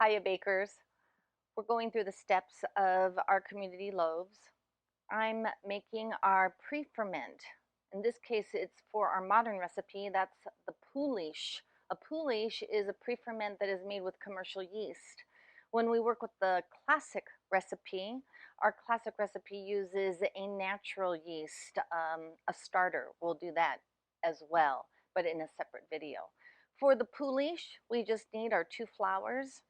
Hiya bakers. We're going through the steps of our community loaves. I'm making our Preferment. In this case, it's for our modern recipe. That's the Poolish. A Poolish is a Preferment that is made with commercial yeast. When we work with the classic recipe, our classic recipe uses a natural yeast, a starter. We'll do that as well, but in a separate video. For the Poolish, we just need our 2 flours,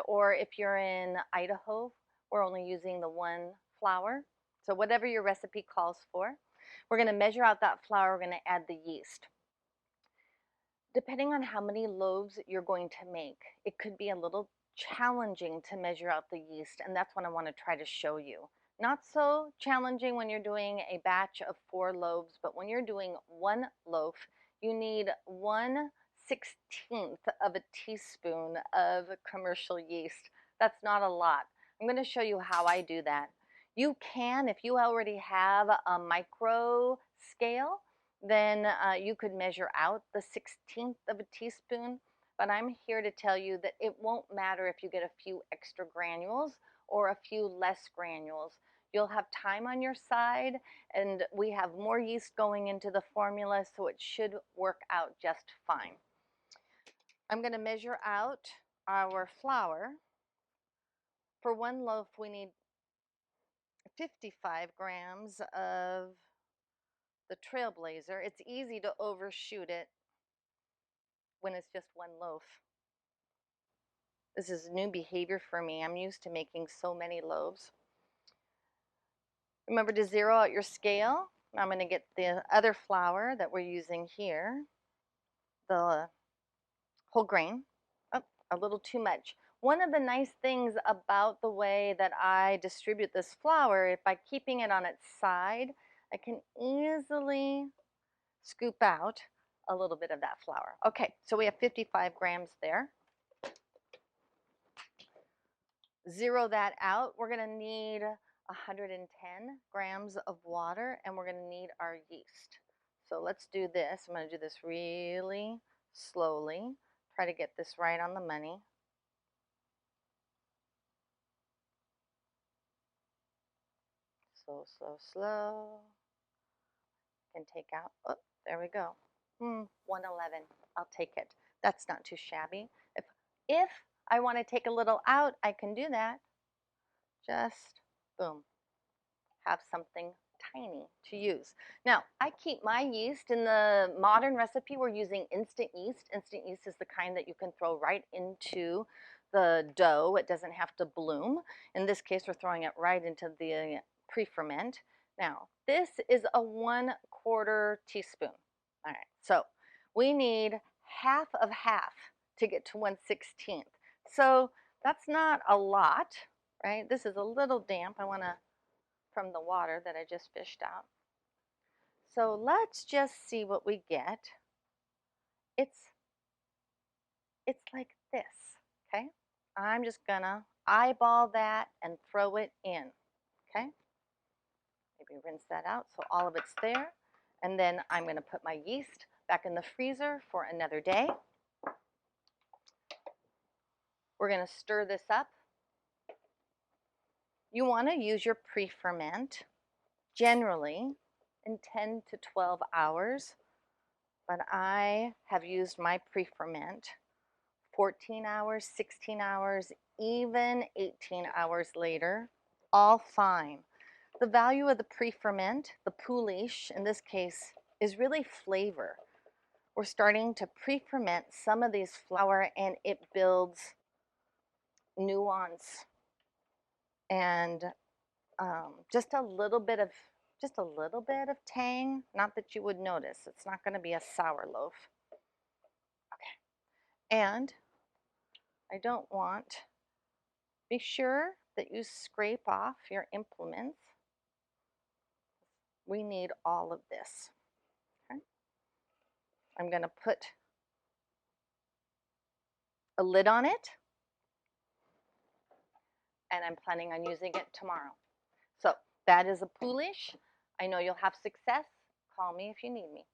or if you're in Idaho, we're only using the 1 flour. So whatever your recipe calls for. We're going to measure out that flour. We're going to add the yeast. Depending on how many loaves you're going to make, it could be a little challenging to measure out the yeast, and that's what I want to try to show you. Not so challenging when you're doing a batch of 4 loaves, but when you're doing 1 loaf, you need 1/16 of a teaspoon of commercial yeast. That's not a lot. I'm going to show you how I do that. You can, if you already have a micro scale, then you could measure out the 1/16 of a teaspoon. But I'm here to tell you that it won't matter if you get a few extra granules or a few less granules. You'll have time on your side, and we have more yeast going into the formula, so it should work out just fine. I'm going to measure out our flour. For 1 loaf, we need 55 grams of the Trailblazer. It's easy to overshoot it when it's just 1 loaf. This is new behavior for me. I'm used to making so many loaves. Remember to zero out your scale. I'm going to get the other flour that we're using here, the whole grain. Oh, a little too much. One of the nice things about the way that I distribute this flour, by keeping it on its side, I can easily scoop out a little bit of that flour. Okay, so we have 55 grams there. Zero that out. We're going to need 110 grams of water, and we're going to need our yeast. So let's do this. I'm going to do this really slowly. Try to get this right on the money. Slow, slow, slow. Can take out, oh, there we go. 111. I'll take it. That's not too shabby. If I want to take a little out, I can do that. Just boom. Have something tiny to use. Now, I keep my yeast. In the modern recipe, we're using instant yeast. Instant yeast is the kind that you can throw right into the dough. It doesn't have to bloom. In this case, we're throwing it right into the pre-ferment. Now, this is a 1/4 teaspoon. All right, so we need half of half to get to 1/16. So that's not a lot, right? This is a little damp. I want to, from the water that I just fished out. So let's just see what we get. It's like this, okay? I'm just gonna eyeball that and throw it in, okay? Maybe rinse that out so all of it's there. And then I'm gonna put my yeast back in the freezer for another day. We're gonna stir this up. You wanna use your pre-ferment generally in 10 to 12 hours. But I have used my pre-ferment 14 hours, 16 hours, even 18 hours later, all fine. The value of the pre-ferment, the Poolish in this case, is really flavor. We're starting to pre-ferment some of these flour, and it builds nuance and just a little bit of tang. Not that you would notice. It's not going to be a sour loaf. Okay, and I don't want. Be sure that you scrape off your implements. We need all of this. Okay. I'm going to put a lid on it, and I'm planning on using it tomorrow. So that is a Poolish. I know you'll have success. Call me if you need me.